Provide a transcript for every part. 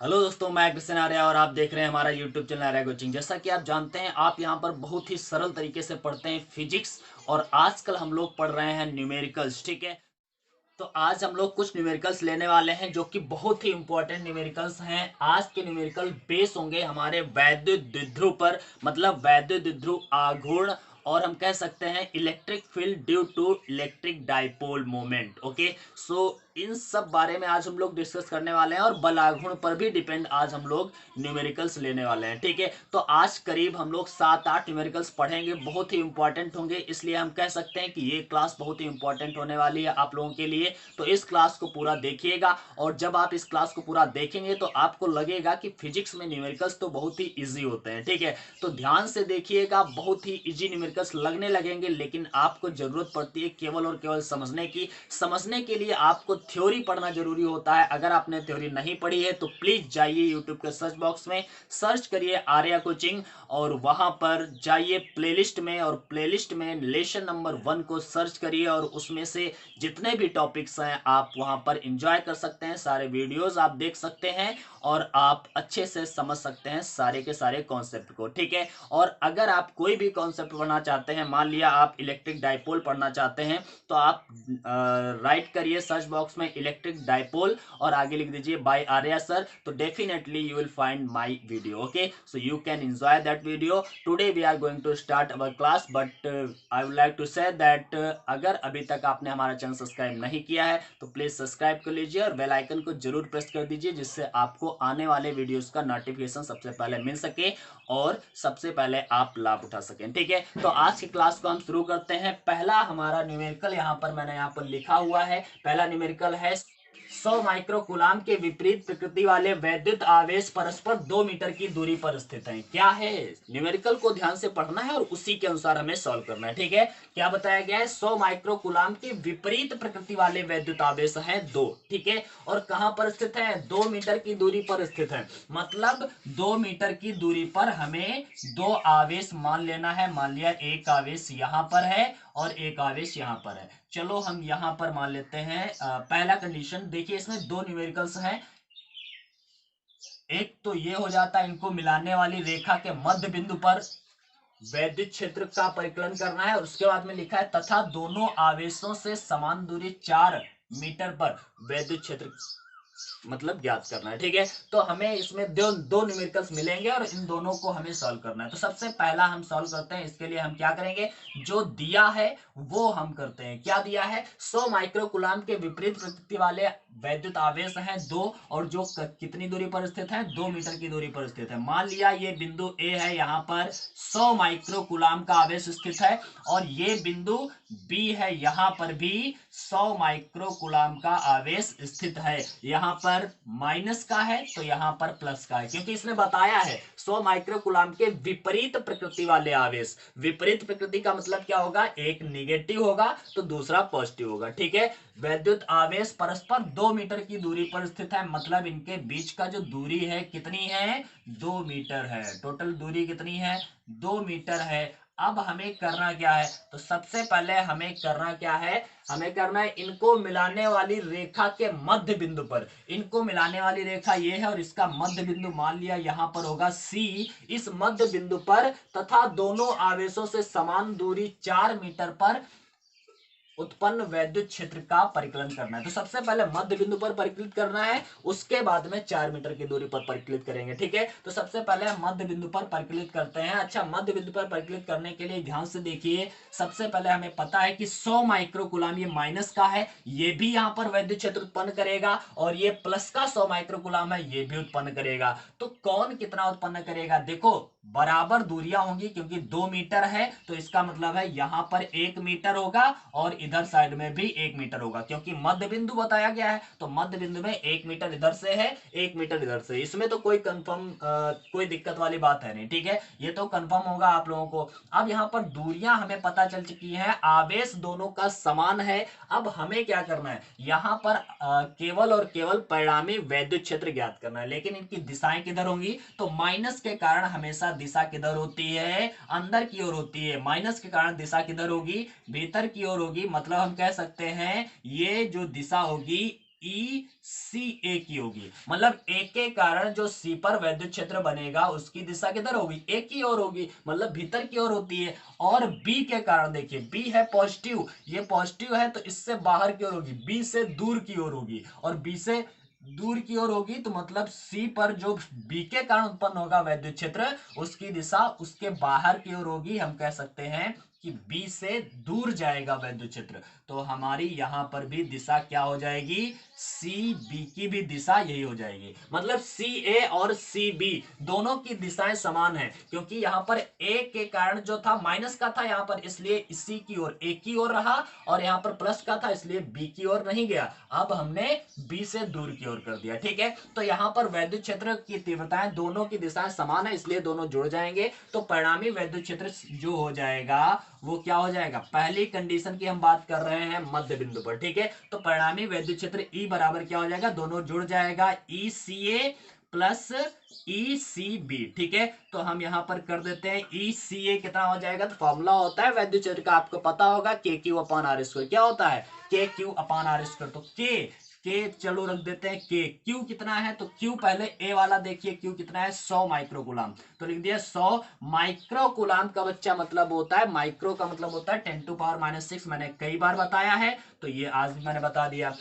Hello दोस्तों, मैं कृष्ण आर्या और आप देख रहे हैं हमारा यूट्यूब चैनल आर्या कोचिंग। जैसा कि आप जानते हैं, आप यहां पर बहुत ही सरल तरीके से पढ़ते हैं फिजिक्स। और आजकल हम लोग पढ़ रहे हैं न्यूमेरिकल्स, ठीक है। तो आज हम लोग कुछ न्यूमेरिकल्स लेने वाले हैं जो कि बहुत ही इंपॉर्टेंट न्यूमेरिकल्स हैं। आज के न्यूमेरिकल बेस होंगे हमारे वैद्युत द्विध्रुव पर, मतलब वैद्युत द्विध्रुव आघूर्ण, और हम कह सकते हैं electric field due to electric dipole moment. Okay, so इन सब बारे में आज हम लोग डिस्कस करने वाले हैं, और बल आघूर्ण पर भी डिपेंड आज हम लोग न्यूमेरिकल्स लेने वाले हैं, ठीक है। तो आज करीब हम लोग 7-8 न्यूमेरिकल्स पढ़ेंगे, बहुत ही इंपॉर्टेंट होंगे, इसलिए हम कह सकते हैं कि ये क्लास बहुत ही इंपॉर्टेंट होने वाली है आप लोगों के लिए। तो इस क्लास को पूरा देखिएगा, और जब आप इस क्लास को पूरा देखेंगे तो आपको लगेगा कि फिजिक्स में न्यूमेरिकल्स तो बहुत ही इजी होते हैं, ठीक है। तो ध्यान से देखिएगा, बहुत ही इजी न्यूमेरिकल्स लगने लगेंगे, लेकिन आपको जरूरत पड़ती है केवल और केवल समझने की। समझने के लिए आपको थ्योरी पढ़ना जरूरी होता है। अगर आपने थ्योरी नहीं पढ़ी है तो प्लीज जाइए यूट्यूब के सर्च बॉक्स में, सर्च करिए आर्या कोचिंग, और वहां पर जाइए प्लेलिस्ट में, और प्लेलिस्ट में लेसन नंबर 1 को सर्च करिए, और उसमें से जितने भी टॉपिक्स हैं आप वहां पर एंजॉय कर सकते हैं, सारे वीडियोस आप देख सकते हैं, और आप अच्छे से समझ सकते हैं सारे के सारे कॉन्सेप्ट को, ठीक है। और अगर आप कोई भी कॉन्सेप्ट पढ़ना चाहते हैं, मान लिया आप इलेक्ट्रिक डाइपोल पढ़ना चाहते हैं, तो आप राइट करिए सर्च बॉक्स में इलेक्ट्रिक डाइपोल, और आगे लिख दीजिए बाय आर्या सर, तो definitely you will find my video. Okay, so you can enjoy that video. Today we are going to start our class, but I would like to say that अगर अभी तक आपने हमारा चैनल सब्सक्राइब नहीं किया है तो प्लीज सब्सक्राइब कर लीजिए, और बेल आइकन को जरूर प्रेस कर दीजिए, जिससे आपको आने वाले वीडियोस का नोटिफिकेशन सबसे पहले मिल सके और सबसे पहले आप लाभ उठा सकें, ठीक है। तो आज की क्लास को हम शुरू करते हैं। पहला हमारा न्यूमेरिकल यहाँ पर मैंने यहाँ पर लिखा हुआ है। पहला न्यूमेरिकल है 100 माइक्रोकूलाम के विपरीत प्रकृति वाले वैद्युत आवेश परस्पर 2 मीटर की दूरी पर स्थित हैं। क्या है, न्यूमेरिकल को ध्यान से पढ़ना है और उसी के अनुसार हमें सॉल्व करना है, ठीक है। क्या बताया गया है, 100 माइक्रोकूलाम के विपरीत प्रकृति वाले वैद्युत आवेश हैं 2, ठीक है। और कहां पर स्थित है, 2 मीटर की दूरी पर स्थित है। मतलब 2 मीटर की दूरी पर हमें दो आवेश मान लेना है। मान लिया एक आवेश यहां पर है और एक आवेश यहां पर है। चलो हम यहां पर मान लेते हैं पहला कंडीशन। देखिए इसमें दो न्यूमेरिकल्स हैं। एक तो ये हो जाता है, इनको मिलाने वाली रेखा के मध्य बिंदु पर वैद्युत क्षेत्र का परिकलन करना है, और उसके बाद में लिखा है तथा दोनों आवेशों से समान दूरी 4 मीटर पर वैद्युत क्षेत्र मतलब ज्ञात करना है, ठीक है। तो हमें इसमें दो दो न्यूमेरिकल्स मिलेंगे और इन दोनों को हमें सॉल्व करना है। तो सबसे पहला हम सॉल्व करते हैं। इसके लिए हम क्या करेंगे, जो दिया है वो हम करते हैं। क्या दिया है, 100 माइक्रोकुलाम के विपरीत प्रकृति वाले वैद्युत आवेश हैं 2, और जो कितनी दूरी पर स्थित है, 2 मीटर की दूरी पर स्थित है। मान लिया ये बिंदु ए है, यहाँ पर 100 माइक्रोकुलाम का आवेश स्थित है, और ये बिंदु बी है, यहाँ पर भी 100 माइक्रोकुलाम का आवेश स्थित है। यहाँ पर माइनस का है तो यहाँ पर प्लस का है, क्योंकि इसने बताया है 100 माइक्रोकुलाम के विपरीत प्रकृति वाले आवेश। विपरीत प्रकृति का मतलब क्या होगा, एक निगेटिव होगा तो दूसरा पॉजिटिव होगा, ठीक है। वैद्युत आवेश परस्पर 2 मीटर की दूरी पर स्थित है, मतलब इनके बीच का जो दूरी है कितनी है, 2 मीटर है। टोटल दूरी कितनी है, 2 मीटर है। अब हमें करना क्या है, तो सबसे पहले हमें करना क्या है, हमें करना है इनको मिलाने वाली रेखा के मध्य बिंदु पर। इनको मिलाने वाली रेखा ये है, और इसका मध्य बिंदु मान लिया यहां पर होगा सी। इस मध्य बिंदु पर तथा दोनों आवेशों से समान दूरी 4 मीटर पर उत्पन्न वैद्युत क्षेत्र का परिकलन करना है। तो सबसे पहले मध्य बिंदु पर परिकलित करना है, उसके बाद में 4 मीटर की दूरी पर परिकलित करेंगे, ठीक है। तो सबसे पहले हम मध्य बिंदु पर परिकलित करते हैं। अच्छा, मध्य बिंदु पर परिकलित करने के लिए ध्यान से देखिए, सबसे पहले हमें पता है कि 100 माइक्रोकुलाम ये माइनस का है, ये भी यहां पर वैद्युत क्षेत्र उत्पन्न करेगा, और ये प्लस का 100 माइक्रोकुलाम है, ये भी उत्पन्न करेगा। तो कौन कितना उत्पन्न करेगा, देखो बराबर दूरियां होंगी, क्योंकि 2 मीटर है तो इसका मतलब है यहां पर 1 मीटर होगा, और इधर साइड में भी 1 मीटर होगा, क्योंकि मध्य बिंदु बताया गया है। तो मध्य बिंदु में 1 मीटर इधर से है, 1 मीटर इधर से। इसमें तो कोई कंफर्म कोई दिक्कत वाली बात है नहीं, ठीक है। ये तो कंफर्म होगा आप लोगों को। अब यहाँ पर दूरियां हमें पता चल चुकी है, आवेश दोनों का समान है। अब हमें क्या करना है, यहाँ पर केवल और केवल परिणामी वैद्युत क्षेत्र ज्ञात करना है, लेकिन इनकी दिशाएं किधर होंगी, तो माइनस के कारण हमेशा दिशा किधर होती है, अंदर की ओर होती है। माइनस के कारण दिशा किधर होगी, भीतर की ओर होगी। मतलब हम कह सकते हैं ये जो दिशा होगी ई सी ए की होगी। मतलब ए के कारण जो सी पर वैद्युत क्षेत्र बनेगा उसकी दिशा किधर होगी, ए की ओर होगी, मतलब भीतर की ओर होती है। और बी के कारण देखिए, बी है पॉजिटिव, ये पॉजिटिव है तो इससे बाहर की ओर होगी, बी से दूर की ओर होगी, और बी से दूर की ओर होगी तो मतलब सी पर जो बी के कारण उत्पन्न होगा वैद्युत क्षेत्र, उसकी दिशा उसके बाहर की ओर होगी। हम कह सकते हैं कि बी से दूर जाएगा वैद्युत क्षेत्र। तो हमारी यहां पर भी दिशा क्या हो जाएगी, सी बी की भी दिशा यही हो जाएगी। मतलब सी ए और सी बी दोनों की दिशाएं समान है, क्योंकि यहां पर ए के कारण जो था माइनस का था यहां पर, इसलिए इसी की ओर ए की ओर रहा, और यहां पर प्लस का था इसलिए बी की ओर नहीं गया। अब हमने बी से दूर की ओर कर दिया, ठीक है। तो यहां पर वैद्युत क्षेत्र की तीव्रताएं दोनों की दिशाएं समान है, इसलिए दोनों जुड़ जाएंगे। तो परिणामी वैद्युत क्षेत्र जो हो जाएगा वो क्या हो जाएगा, पहली कंडीशन की हम बात कर रहे हैं मध्य बिंदु पर, ठीक है। तो परिणामी वैद्युत क्षेत्र ई बराबर क्या हो जाएगा, दोनों जुड़ जाएगा, ई सी ए प्लस ई सी बी, ठीक है। तो हम यहां पर कर देते हैं ई सी ए कितना हो जाएगा, तो फॉर्मूला होता है वैद्युत क्षेत्र का, आपको पता होगा, के क्यू अपॉन आर स्क्वायर। क्या होता है, के क्यू अपॉन आर स्क्वायर। तो के चलो रख देते हैं, के क्यू कितना है, तो क्यू पहले ए वाला देखिए, क्यू कितना है 100 माइक्रोकुलाम, तो लिख दिया 100 माइक्रोकुलाम का बच्चा मतलब होता है, माइक्रो का मतलब होता है 10 टू पावर -6, मैंने कई बार बताया है, तो ये आज भी मैंने बता दिया।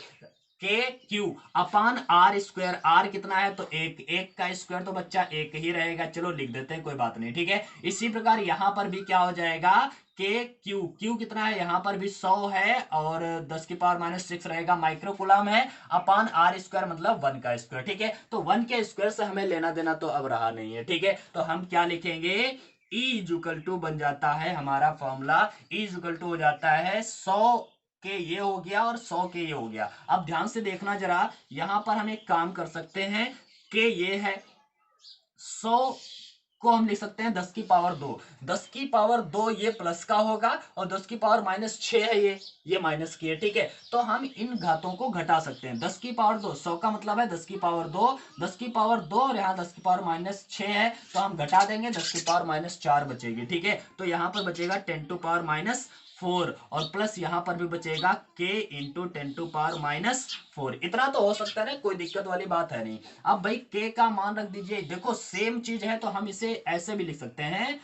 K q upon r square, r कितना है, तो एक, एक का स्क्वायर तो बच्चा एक ही रहेगा, चलो लिख देते हैं, कोई बात नहीं, ठीक है। इसी प्रकार यहां पर भी क्या हो जाएगा, के क्यू, क्यू कितना है, यहां पर भी 100 है, और 10 की पावर -6 रहेगा, माइक्रोकुलाम है, अपान आर स्क्वायर मतलब 1 का स्क्वायर, ठीक है। तो 1 के स्क्वायर से हमें लेना देना तो अब रहा नहीं है, ठीक है। तो हम क्या लिखेंगे, E इजुकल टू बन जाता है हमारा फॉर्मूला, E इजुकल टू हो जाता है 100 के ये हो गया और 100 के ये हो गया। अब ध्यान से देखना जरा, यहां पर हम एक काम कर सकते हैं, के ये है 100 को हम लिख सकते हैं 10 की पावर 2, 10 की पावर 2 ये प्लस का होगा, और 10 की पावर -6 है, ये माइनस की है, ठीक है। तो हम इन घातों को घटा सकते हैं, 10 की पावर 2, 100 का मतलब है 10 की पावर 2, 10 की पावर 2, और यहाँ 10 की पावर -6 है, तो हम घटा देंगे, 10 की पावर -4 बचेगी, ठीक है। तो यहाँ पर बचेगा 10 टू पावर -4, और प्लस यहां पर भी बचेगा k इंटू 10 टू पावर -4। इतना तो हो सकता है ना, कोई दिक्कत वाली बात है नहीं। अब भाई k का मान रख दीजिए, देखो सेम चीज है तो हम इसे ऐसे भी लिख सकते हैं,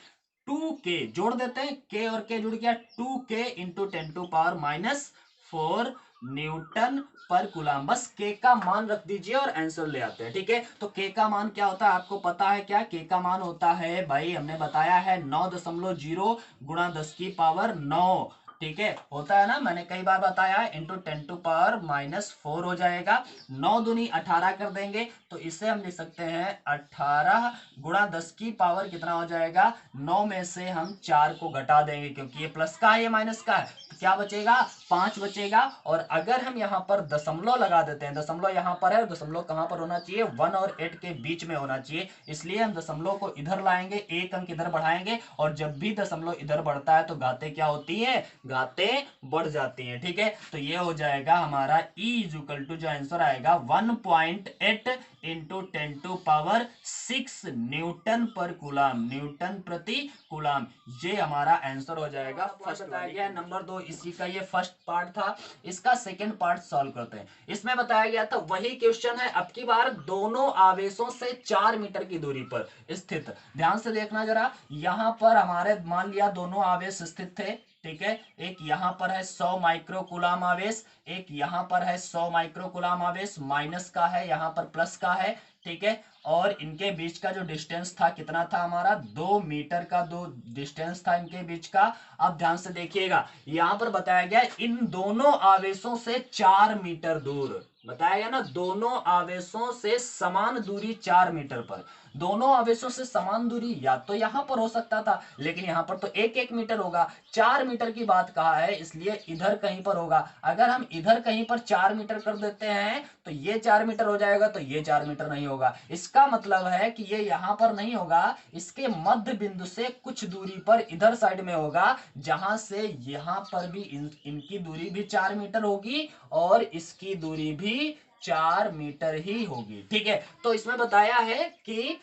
2k जोड़ देते हैं, k और k जुड़ गया, 2k into 10 to power -4 newton पर कूलम। बस k का मान रख दीजिए और आंसर ले आते हैं, ठीक है। तो k का मान क्या होता है आपको पता है क्या, k का मान होता है भाई, हमने बताया है 9.0 गुणा 10 की पावर 9, ठीक है, होता है ना, मैंने कई बार बताया है, इंटू 10 टू पावर -4 हो जाएगा, 9 दूनी 18 कर देंगे, तो इसे हम लिख सकते हैं 18 गुणा 10 की पावर कितना हो जाएगा, 9 में से हम 4 को घटा देंगे, क्योंकि ये प्लस का है ये माइनस का है, तो क्या बचेगा, 5 बचेगा। और अगर हम यहाँ पर दशमलव लगा देते हैं, दशमलव यहाँ पर है, दशमलव कहां पर होना चाहिए, 1 और 8 के बीच में होना चाहिए, इसलिए हम दशमलव को इधर लाएंगे, एक अंक इधर बढ़ाएंगे, और जब भी दशमलव इधर बढ़ता है तो घातें क्या होती है, घातें बढ़ जाती हैं, ठीक है। तो ये हो जाएगा हमारा E इजुकल टू, जो आंसर आएगा 1.8 इंटू 10 टू पावर 6 न्यूटन पर कूलम, न्यूटन प्रति कूलम, ये हमारा आंसर हो जाएगा। फर्स्ट बताया गया है, नंबर 2 इसी का ये फर्स्ट पार्ट था। इसका सेकंड पार्ट सॉल्व करते हैं। इसमें बताया गया था वही क्वेश्चन है, अब की बार दोनों आवेशों से 4 मीटर की दूरी पर स्थित, ध्यान से देखना जरा, यहां पर हमारे मान लिया दोनों आवेश स्थित थे, ठीक है, एक यहां पर है 100 माइक्रोकुलाम आवेश, एक यहां पर है 100 माइक्रोकुलाम आवेश, माइनस का है यहां पर प्लस का है, ठीक है। और इनके बीच का जो डिस्टेंस था कितना था हमारा, 2 मीटर का दो डिस्टेंस था इनके बीच का। अब ध्यान से देखिएगा, यहां पर बताया गया इन दोनों आवेशों से 4 मीटर दूर, बताया गया ना, दोनों आवेशों से समान दूरी 4 मीटर पर, दोनों आवेशों से समान दूरी या तो यहां पर हो सकता था, लेकिन यहां पर तो 1-1 मीटर होगा, 4 मीटर की बात कहा है, इसलिए इधर कहीं पर होगा। अगर हम इधर कहीं पर 4 मीटर कर देते हैं तो ये 4 मीटर हो जाएगा, तो ये 4 मीटर नहीं होगा, इसका मतलब है कि ये यहां पर नहीं होगा, इसके मध्य बिंदु से कुछ दूरी पर इधर साइड में होगा, जहां से यहां पर भी इनकी दूरी भी 4 मीटर होगी, और इसकी दूरी भी 4 मीटर ही होगी, ठीक है। तो इसमें बताया है कि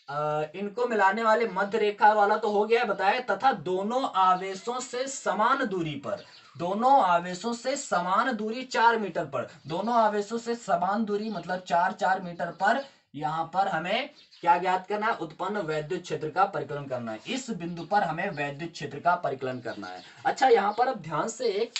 इनको मिलाने वाले मध्य रेखा वाला तो हो गया बताया, तथा दोनों आवेशों से समान दूरी पर, दोनों आवेशों से समान दूरी 4 मीटर पर, दोनों आवेशों से समान दूरी मतलब 4 4 मीटर पर यहां पर हमें क्या ज्ञात करना है, उत्पन्न वैद्युत क्षेत्र का परिकलन करना है। इस बिंदु पर हमें वैद्युत क्षेत्र का परिकलन करना है। अच्छा, यहां पर अब ध्यान से एक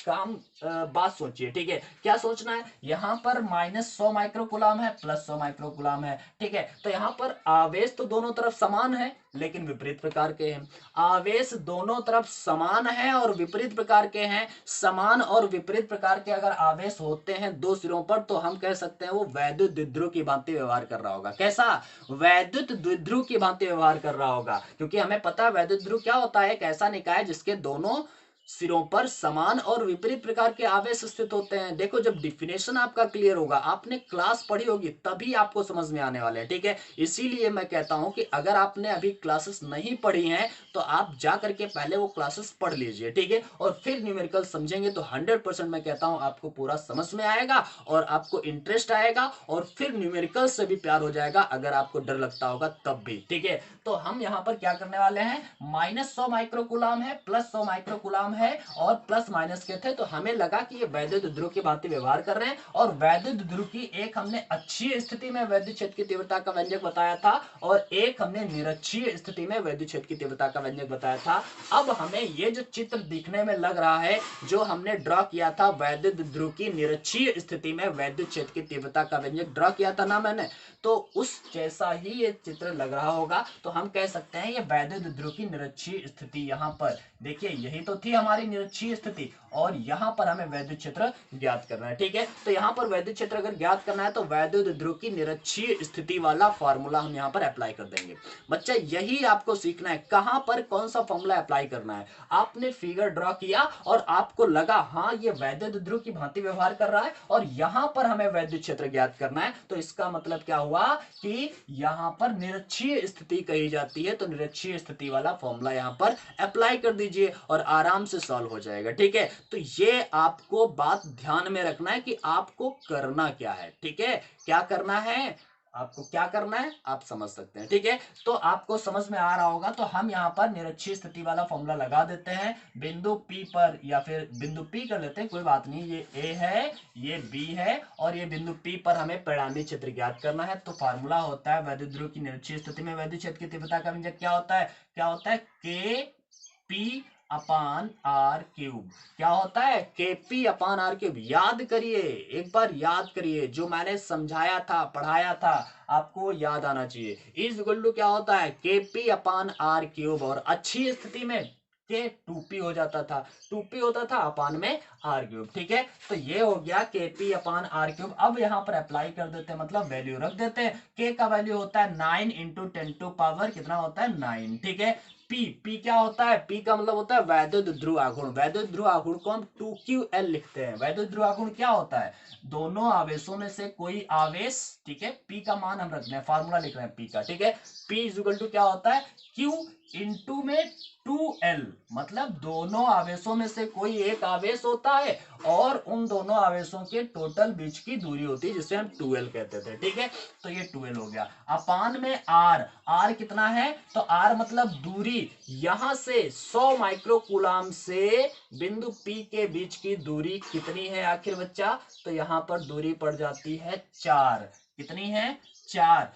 बात सोचिए, ठीक है। क्या सोचना है, यहां पर -100 माइक्रोकुलाम है, +100 माइक्रोकुलाम है, ठीक है। तो यहां पर आवेश तो दोनों तरफ समान है लेकिन विपरीत प्रकार के हैं। आवेश दोनों तरफ समान है और विपरीत प्रकार के हैं। समान और विपरीत प्रकार के अगर आवेश होते हैं दो सिरों पर, तो हम कह सकते हैं वो वैद्युत द्विध्रुव की भांति व्यवहार कर रहा होगा। कैसा, वैद्युत द्विध्रुव की भांति व्यवहार कर रहा होगा। क्योंकि हमें पता है वैद्युत ध्रुव क्या होता है, एक ऐसा निकाय जिसके दोनों सिरों पर समान और विपरीत प्रकार के आवेश स्थित होते हैं। देखो, जब डिफिनेशन आपका क्लियर होगा, आपने क्लास पढ़ी होगी, तभी आपको समझ में आने वाले हैं, ठीक है। इसीलिए मैं कहता हूं कि अगर आपने अभी क्लासेस नहीं पढ़ी हैं तो आप जा करके पहले वो क्लासेस पढ़ लीजिए, ठीक है, और फिर न्यूमेरिकल समझेंगे तो 100% मैं कहता हूं आपको पूरा समझ में आएगा और आपको इंटरेस्ट आएगा और फिर न्यूमेरिकल से भी प्यार हो जाएगा, अगर आपको डर लगता होगा तब भी, ठीक है। तो हम यहां पर क्या करने वाले हैं, -100 माइक्रोकुलाम है, +100 माइक्रोकुलाम है और प्लस माइनस के थे, तो हमें लगा कि ये वैद्युत ध्रुव की भांति व्यवहार कर रहे हैं। और वैद्युत ध्रुव की एक हमने अच्छी स्थिति में वैद्युत क्षेत्र की तीव्रता का व्यंजक बताया था और एक हमने निरक्षीय स्थिति में वैद्युत क्षेत्र की तीव्रता का व्यंजक बताया था। अब हमें ये जो चित्र दिखने में लग रहा है, जो हमने ड्रॉ किया था वैद्युत ध्रुव की निरक्षीय स्थिति में वैद्युत क्षेत्र की तीव्रता का व्यंजक ड्रॉ किया था ना मैंने, तो उस जैसा ही ये चित्र लग रहा होगा। तो हम कह सकते हैं ये वैद्युत ध्रुव की निरक्षीय स्थिति, यहां पर देखिए यही तो थी हमारी निरक्षीय स्थिति और यहां पर हमें वैद्युत क्षेत्र ज्ञात करना है, ठीक है। तो यहां पर वैद्युत क्षेत्र अगर ज्ञात करना है तो वैद्युत ध्रुव की निरक्षीय स्थिति वाला फॉर्मूला हम यहां पर अप्लाई कर देंगे। बच्चा, यही आपको सीखना है, कहां पर कौन सा फॉर्मूला अप्लाई करना है। आपने फिगर ड्रॉ किया और आपको लगा हाँ ये वैद्युत ध्रुव की भांति व्यवहार कर रहा है और यहां पर हमें वैद्युत क्षेत्र ज्ञात करना है, तो इसका मतलब क्या हुआ कि यहां पर निरक्षीय स्थिति कही जाती है। तो निरक्षीय स्थिति वाला फॉर्मूला यहां पर अप्लाई कर दीजिए और आराम से सॉल्व हो जाएगा, ठीक है। तो ये आपको बात ध्यान में रखना है कि आपको करना क्या है, ठीक है। क्या करना है, आपको क्या करना है आप समझ सकते हैं, ठीक है। तो आपको समझ में आ रहा होगा। तो हम यहां पर निरक्षीय स्थिति वाला फॉर्मूला लगा देते हैं बिंदु P पर, या फिर बिंदु P कर लेते हैं, कोई बात नहीं। ये A है, ये B है और ये बिंदु P पर हमें परिणामी क्षेत्र ज्ञात करना है। तो फार्मूला होता है वैद्युत ध्रुव की निरक्षीय स्थिति में वैद्युत क्षेत्र की तीव्रता का व्यंजक क्या होता है, क्या होता है, KP अपान आर क्यूब। क्या होता है, KP अपान आर क्यूब। याद करिए, एक बार याद करिए, जो मैंने समझाया था पढ़ाया था आपको याद आना चाहिए। इज इक्वल टू क्या होता है, KP अपान आर क्यूब, और अच्छी स्थिति में के 2p हो जाता था, 2p होता था अपान में आर क्यूब, ठीक है। तो ये हो गया KP अपान आर क्यूब। अब यहां पर अप्लाई कर देते हैं, मतलब वैल्यू रख देते हैं। K का वैल्यू होता है 9 इंटू 10⁻, कितना होता है 9, ठीक है। P क्या होता है, P का मतलब होता है वैद्युत ध्रुव आघूर्ण। वैद्युत ध्रुव आघूर्ण को हम 2QL लिखते हैं। वैद्युत ध्रुव आघूर्ण क्या होता है, दोनों आवेशों में से कोई आवेश, ठीक है। P का मान हम रखते हैं, फार्मूला लिख रहे हैं P का, ठीक है। P इज इक्वल टू क्या होता है, Q इंटू में 2L, मतलब दोनों आवेशों में से कोई एक आवेश होता है और उन दोनों आवेशों के टोटल बीच की दूरी होती है, जिसे हम 2L कहते थे, ठीक है। तो ये 2L हो गया। अपान में R कितना है, तो R मतलब दूरी, यहां से 100 माइक्रोकुलाम से बिंदु P के बीच की दूरी कितनी है आखिर बच्चा, तो यहां पर दूरी पड़ जाती है 4। कितनी है, 4।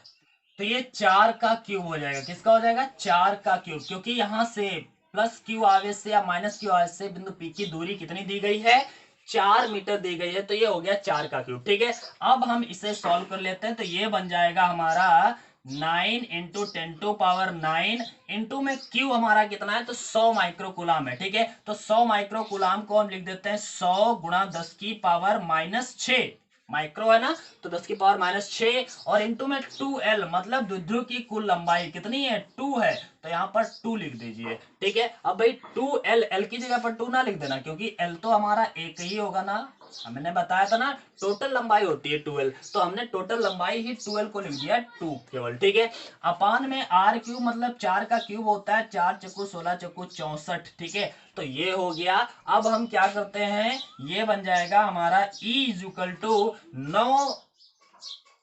तो ये 4 का क्यूब हो जाएगा, किसका हो जाएगा, 4 का क्यूब, क्योंकि यहां से +Q आवेश से या -Q आवेश से बिंदु P की दूरी कितनी दी गई है, 4 मीटर दी गई है। तो ये हो गया 4 का क्यूब, ठीक है। अब हम इसे सॉल्व कर लेते हैं। तो ये बन जाएगा हमारा 9 इंटू 10⁹ इंटू में Q हमारा कितना है, तो 100 माइक्रोकुलाम है, ठीक है। तो 100 माइक्रोकुलाम को हम लिख देते हैं 100 गुणा 10⁻⁶ माइक्रो है ना, तो 10⁻⁶ और इंटू में 2L, मतलब द्विध्रुव की कुल लंबाई कितनी है, 2 है, तो यहाँ पर 2 लिख दीजिए, ठीक है। अब भाई 2L, L की जगह पर 2 ना लिख देना, क्योंकि L तो हमारा एक ही होगा ना, हमने बताया था ना टोटल लंबाई होती है 2L, तो हमने टोटल लंबाई ही 2L को लिख दिया 2 केवल, ठीक है। अपान में R क्यूब, मतलब 4 का क्यूब होता है 4 चक्कू 16 चक्कू 64, ठीक है। तो ये हो गया। अब हम क्या करते हैं, ये बन जाएगा हमारा E इज इक्वल टू 9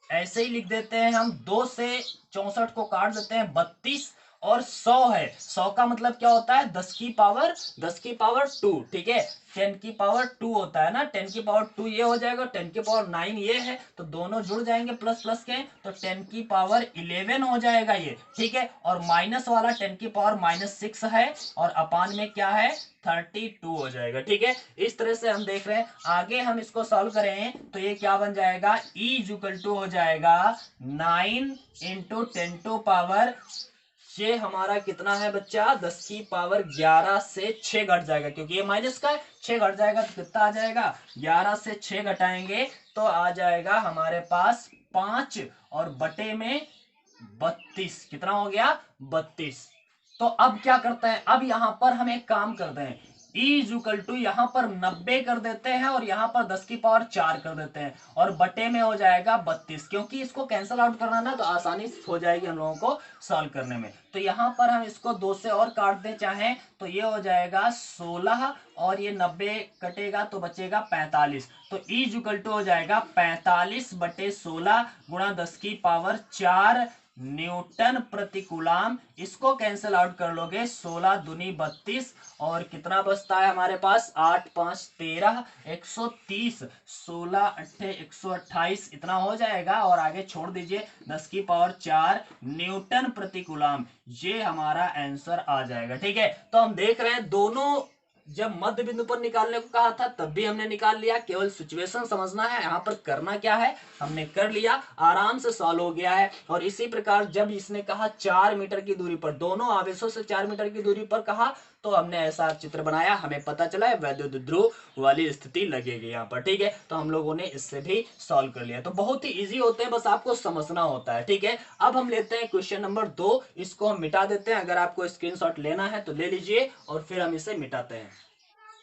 ऐसे ही लिख देते हैं हम। 2 से 64 को काट देते हैं 32, और 100 है। 100 का मतलब क्या होता है? 10 की पावर 2, ठीक है। 10 की पावर 2 होता है ना, 10 की पावर 2 ये हो जाएगा, 10 की पावर 9 ये है, तो दोनों जुड़ जाएंगे प्लस प्लस के, तो 10 की पावर 11 हो जाएगा ये, ठीक है। और माइनस वाला 10 की पावर-6 है, और अपान में क्या है? 32 हो जाएगा, ठीक है। इस तरह से हम देख रहे हैं। आगे हम इसको सॉल्व करें तो ये क्या बन जाएगा? E इक्वल टू हो जाएगा 9 इंटू 10 ये हमारा कितना है बच्चा? 10 की पावर 11 से 6 घट जाएगा, क्योंकि ये माइनस का है। 6 घट जाएगा तो कितना आ जाएगा? 11 से 6 घटाएंगे तो आ जाएगा हमारे पास 5, और बटे में 32। कितना हो गया? 32। तो अब क्या करते हैं? अब यहां पर हम एक काम करते हैं, E यहां पर 90 कर देते हैं, और यहां पर 10 की पावर 4 कर देते हैं, और बटे में हो जाएगा 32। क्योंकि इसको कैंसिल आउट करना ना, तो आसानी हो जाएगी हम लोगों को सॉल्व करने में। तो यहां पर हम इसको 2 से और काट दें चाहें तो ये हो जाएगा 16, और ये 90 कटेगा तो बचेगा 45। तो E हो जाएगा 45/16 गुणा 10 की पावर 4 न्यूटन प्रति कूलाम। इसको कैंसिल आउट कर लोगे, 16 दूनी 32, और कितना बचता है हमारे पास? 8 5 13, 130, 16 अट्ठे 128, इतना हो जाएगा। और आगे छोड़ दीजिए, 10 की पावर 4 न्यूटन प्रति कूलाम, ये हमारा आंसर आ जाएगा, ठीक है। तो हम देख रहे हैं दोनों, जब मध्य बिंदु पर निकालने को कहा था तब भी हमने निकाल लिया, केवल सिचुएशन समझना है यहाँ पर करना क्या है, हमने कर लिया, आराम से सॉल्व हो गया है। और इसी प्रकार जब इसने कहा 4 मीटर की दूरी पर, दोनों आवेशों से 4 मीटर की दूरी पर कहा, तो हमने ऐसा चित्र बनाया, हमें पता चला है वैद्युत ध्रुव वाली स्थिति लगेगी यहाँ पर, ठीक है। तो हम लोगों ने इससे भी सॉल्व कर लिया। तो बहुत ही इजी होते हैं, बस आपको समझना होता है, ठीक है। अब हम लेते हैं क्वेश्चन नंबर 2, इसको हम मिटा देते हैं। अगर आपको स्क्रीनशॉट लेना है तो ले लीजिए, और फिर हम इसे मिटाते हैं।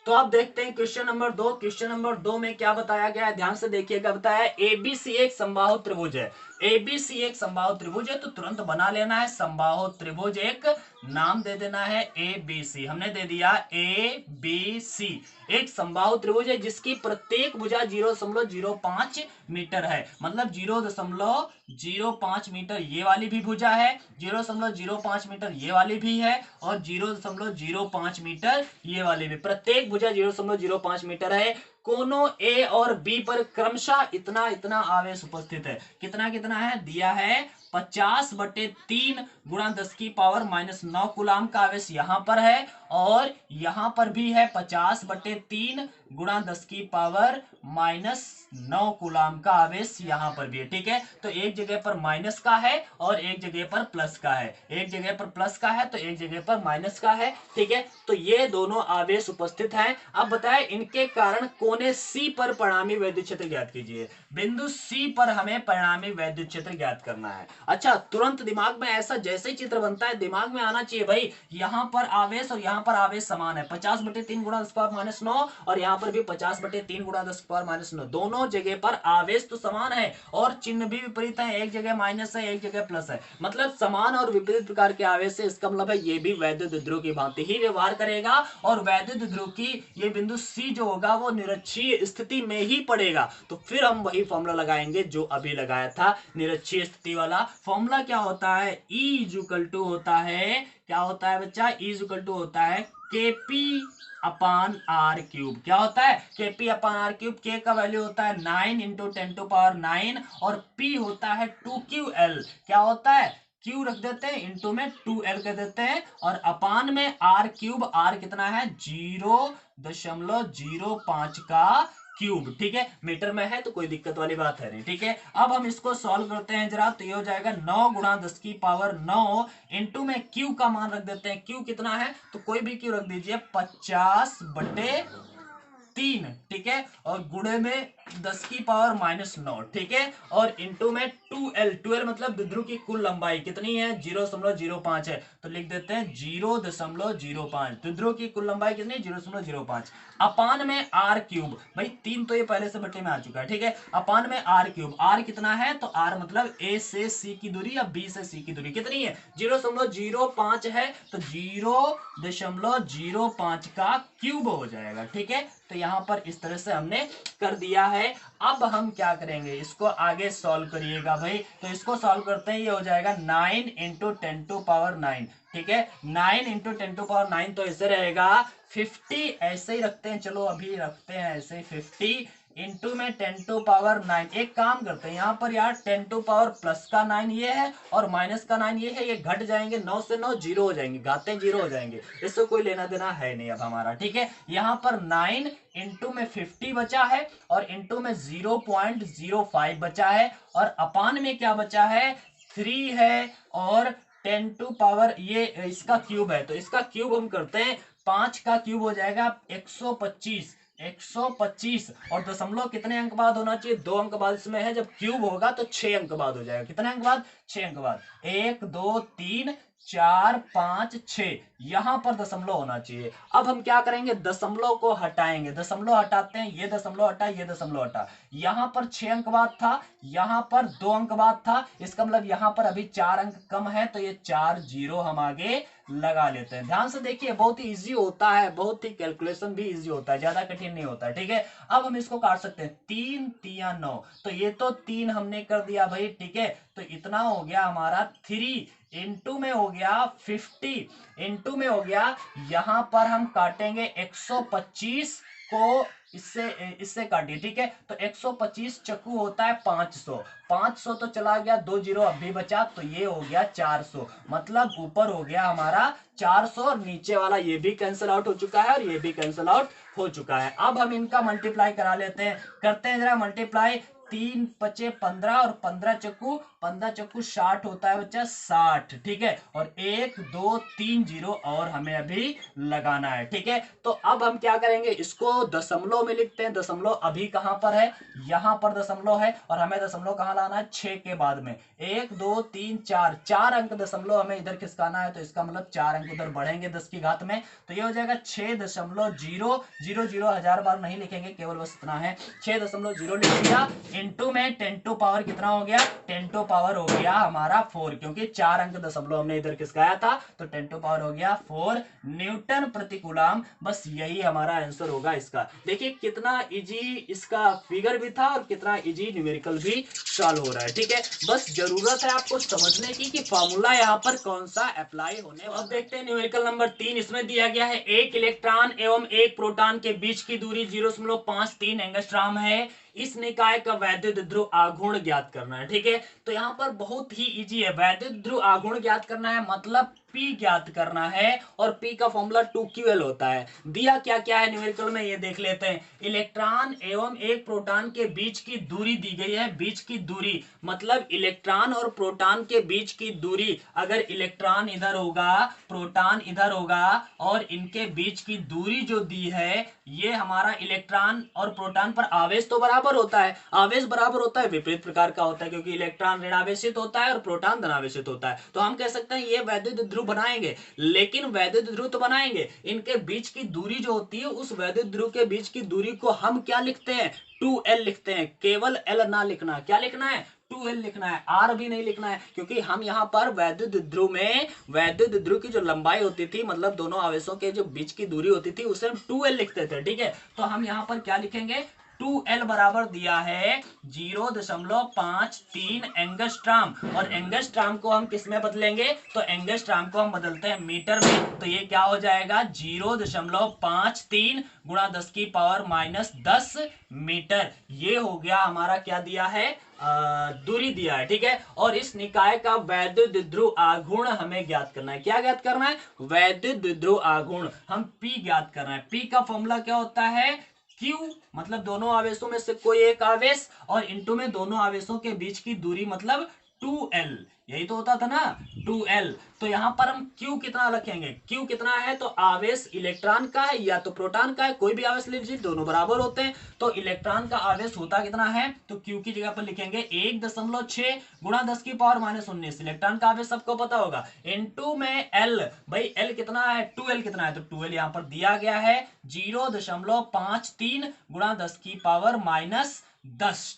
तो आप देखते हैं क्वेश्चन नंबर 2। क्वेश्चन नंबर 2 में क्या बताया गया है, ध्यान से देखिएगा। बताया एबीसी एक समबाहु त्रिभुज है। एबीसी एक समबाहु त्रिभुज है, तो तुरंत बना लेना है समबाहु त्रिभुज, एक नाम दे देना है एबीसी। हमने दे दिया एबीसी एक समबाहु त्रिभुज है, जिसकी प्रत्येक भुजा 0.05 मीटर है। मतलब 0.05 मीटर ये वाली भी भुजा है, 0.05 मीटर ये वाली भी है, और 0.05 मीटर ये वाली भी। प्रत्येक भुजा 0.05 मीटर है। कोनों ए और बी पर क्रमशः इतना इतना आवेश उपस्थित है। कितना कितना है दिया है? 50/3 गुणा 10 की पावर-9 कूलाम का आवेश यहां पर है, और यहां पर भी है 50/3 गुणा 10 की पावर-9 कूलाम का आवेश यहां पर भी है, ठीक है। तो एक जगह पर माइनस का है और एक जगह पर प्लस का है, एक जगह पर प्लस का है तो एक जगह पर माइनस का है, ठीक है। तो ये दोनों आवेश उपस्थित हैं। अब बताएं इनके कारण कोने सी पर परिणामी वैद्युत क्षेत्र ज्ञात कीजिए। बिंदु सी पर हमें परिणामी वैद्युत क्षेत्र ज्ञात करना है। अच्छा, तुरंत दिमाग में ऐसा जैसे ही चित्र बनता है दिमाग में आना चाहिए भाई, यहां पर आवेश और यहां पर आवेश समान है। 50/3 गुणा 10 की पावर-9, और यहां पर भी 50/3 गुणा 10 की पावर-9, दोनों जगह पर आवेश तो समान है, और चिन्ह भी विपरीत है। एक जगह माइनस है, एक जगह प्लस है, मतलब समान और विपरीत प्रकार के आवेश से इसका मतलब है ये भी वैद्युत ध्रुव की भांति ही व्यवहार करेगा। और वैद्युत ध्रुव की ये बिंदु सी जो होगा वो निरक्षीय स्थिति में ही पड़ेगा। तो फिर हम वही फॉर्मूला लगाएंगे जो अभी लगाया था, निरक्षीय स्थिति वाला। फॉर्मूला क्या होता है? E इक्वल टू होता है, क्या होता है बच्चा? E इक्वल टू होता है KP/R³। क्या होता है? KP/R³। K का वैल्यू होता है 9 इंटू 10⁹ और P होता है 2QL। क्या होता है? Q रख देते हैं, इंटू में 2L कर देते हैं, और अपान में R³। R कितना है? 0.05 का क्यूब, ठीक है। मीटर में है तो कोई दिक्कत वाली बात है नहीं, ठीक है। अब हम इसको सॉल्व करते हैं जरा, तो ये हो जाएगा 9 गुणा 10 की पावर 9 इंटू में क्यू का मान रख देते हैं। क्यू कितना है? तो कोई भी क्यू रख दीजिए, 50/3, ठीक है, और गुणे में 10 की पावर-9, ठीक है, और इंटू में 2L। 2L मतलब द्विध्रुव की कुल लंबाई कितनी है? 0.05 है, तो लिख देते हैं 0.05। द्विध्रुव की कुल लंबाई कितनी? 0.05। अपान में R³। भाई 3 तो ये पहले से बटे में आ चुका है, ठीक है। अपान में R³। R कितना है? तो R मतलब A से C की दूरी या B से C की दूरी कितनी है? 0.05 है, तो 0.05 का क्यूब हो जाएगा, ठीक है। तो यहाँ पर इस तरह से हमने कर दिया है। अब हम क्या करेंगे, इसको आगे सॉल्व करिएगा भाई। तो इसको सॉल्व करते हैं, ये हो जाएगा 9 इंटू 10⁹ ठीक है। 9 इंटू 10⁹ तो ऐसे रहेगा 50, ऐसे ही रखते हैं, चलो अभी रखते हैं ऐसे 50 इंटू में 10⁹। एक काम करते हैं यहाँ पर यार, 10 प्लस का 9 ये है और माइनस का 9 ये है, ये घट जाएंगे, 9 से 9 जीरो हो जाएंगे, घाते जीरो हो जाएंगे, इससे कोई लेना देना है नहीं अब हमारा, ठीक है। यहाँ पर 9 इंटू में 50 बचा है और इंटू में 0.05 बचा है और अपान में क्या बचा है, 3 है और 10⁻, ये इसका क्यूब है, तो इसका क्यूब हम करते हैं, 5 का क्यूब हो जाएगा 125, 125 और दशमलव कितने अंक बाद होना चाहिए, 2 अंक बाद इसमें है, जब क्यूब होगा तो 6 अंक बाद हो जाएगा। कितने अंक बाद, 6 अंक बाद, 1 2 3 4 5 6, यहां पर दशमलव होना चाहिए। अब हम क्या करेंगे, दशमलव को हटाएंगे, दशमलव हटाते हैं, ये दशमलव हटा, ये दशमलव हटा, यहां पर 6 अंक बाद था, यहां पर 2 अंक बाद था, इसका मतलब यहां पर अभी 4 अंक कम है, तो ये 4 जीरो हम आगे लगा लेते हैं। ध्यान से देखिए, बहुत ही इजी होता है, बहुत ही कैलकुलेशन भी इजी होता है, ज्यादा कठिन नहीं होता है, ठीक है। अब हम इसको काट सकते हैं, 3 तिया 9, तो ये तो 3 हमने कर दिया भाई, ठीक है। तो इतना हो गया हमारा 3 इंटू में हो गया 50 इंटू में हो गया, यहां पर हम काटेंगे 125 को, इससे इससे काटिए, ठीक है। तो 125 चक्कू होता है 500, 500 तो चला गया, 2 जीरो अभी बचा, तो ये हो गया 400, मतलब ऊपर हो गया हमारा 400 और नीचे वाला ये भी कैंसिल आउट हो चुका है और ये भी कैंसिल आउट हो चुका है। अब हम इनका मल्टीप्लाई करा लेते हैं, करते हैं जरा मल्टीप्लाई, 3 पचे 15 और 15 चक्कू 60 होता है बच्चा, 60, ठीक है। और 1 2 3 जीरो और हमें अभी लगाना है, ठीक है। तो अब हम क्या करेंगे, इसको दशमलव में लिखते हैं, दशमलव अभी कहां पर है, यहां पर दशमलव है और हमें दशमलव कहां लाना है, 6 के बाद में, 1 2 3 4, 4 अंक दशमलव हमें इधर खिसकाना है, तो इसका मतलब 4 अंक उधर बढ़ेंगे 10 की घात में, तो ये हो जाएगा 6.0000, हजार बार नहीं लिखेंगे, केवल बस इतना है, 6.0 लिख दिया, इंटू में 10⁻ कितना हो गया, 10⁻ हो गया हमारा 4, क्योंकि 4 अंक दशमलव हमने इधर खिसकाया था, तो 10⁻ हो गया 4 न्यूटन प्रति कूलम। बस यही हमारा आंसर होगा इसका। देखिए कितना इजी इसका फिगर भी था और कितना इजी न्यूमेरिकल भी सॉल्व हो रहा है, ठीक है। बस जरूरत है आपको समझने की कि फॉर्मूला यहाँ पर कौन सा अप्लाई होने वाला। अब देखते हैं न्यूमेरिकल नंबर 3, इसमें दिया गया है एक इलेक्ट्रॉन एवं एक प्रोटॉन के बीच की दूरी 0.53 एंगस्ट्रॉम है, इस निकाय का वैद्युत ध्रुव आघूर्ण ज्ञात करना है, ठीक है। तो यहाँ पर बहुत ही इजी है, वैद्युत ध्रुव आघूर्ण ज्ञात करना है, मतलब P ज्ञात करना है और P का फॉर्मूला 2QL होता है। दिया क्या क्या है न्यूमेरिकल में ये देख लेते हैं। इलेक्ट्रॉन एवं एक प्रोटॉन के बीच की दूरी दी गई है, बीच की दूरी मतलब इलेक्ट्रॉन और प्रोटॉन के बीच की दूरी, अगर इलेक्ट्रॉन इधर होगा प्रोटॉन इधर होगा और इनके बीच की दूरी जो दी है, ये हमारा इलेक्ट्रॉन और प्रोटॉन पर आवेश तो बराबर होता है, आवेश बराबर होता है, विपरीत प्रकार का होता है, क्योंकि इलेक्ट्रॉन ऋणावेशित होता है और प्रोटॉन धनावेशित होता है। तो हम कह सकते हैं ये वैद्युत ध्रुव बनाएंगे, लेकिन वैद्युत ध्रुव तो बनाएंगे, इनके बीच की दूरी जो होती है, उस वैद्युत ध्रुव के बीच की दूरी को हम क्या लिखते हैं, 2L लिखते हैं। केवल L ना लिखना, क्या लिखना है, 2L लिखना है, R भी नहीं लिखना है, क्योंकि हम यहाँ पर वैद्युत ध्रुव में वैद्युत ध्रुव की जो लंबाई होती थी, मतलब दोनों आवेशों के जो बीच की दूरी होती थी, उसे हम 2L लिखते थे, ठीक है। तो हम यहाँ पर क्या लिखेंगे, 2L बराबर दिया है 0.53 एंगस्ट्राम, और एंगस्ट्राम को हम किस में बदलेंगे, तो एंगस्ट्राम को हम बदलते हैं मीटर में, तो ये क्या हो जाएगा 0.53 गुणा 10⁻⁻10 मीटर, ये हो गया हमारा, क्या दिया है, दूरी दिया है, ठीक है। और इस निकाय का वैद्युत ध्रुव आघूर्ण हमें ज्ञात करना है, क्या ज्ञात करना है, वैद्युत ध्रुव आघूर्ण, हम P ज्ञात करना है। P का फॉर्मूला क्या होता है, Q मतलब दोनों आवेशों में से कोई एक आवेश और इनटू में दोनों आवेशों के बीच की दूरी मतलब 2L, यही तो होता था ना 2L। तो यहां पर हम Q कितना रखेंगे, Q कितना है, तो आवेश इलेक्ट्रॉन का है या तो प्रोटॉन का है, कोई भी आवेश ले लीजिए, दोनों बराबर होते हैं। तो इलेक्ट्रॉन का आवेश होता कितना है, तो Q की जगह पर लिखेंगे 1.6 गुणा 10⁻⁻19, इलेक्ट्रॉन का आवेश सबको पता होगा, इनटू में L, भाई L कितना है, 2L कितना है, तो 2L यहां पर दिया गया है 0.53 गुणा 10⁻⁻10,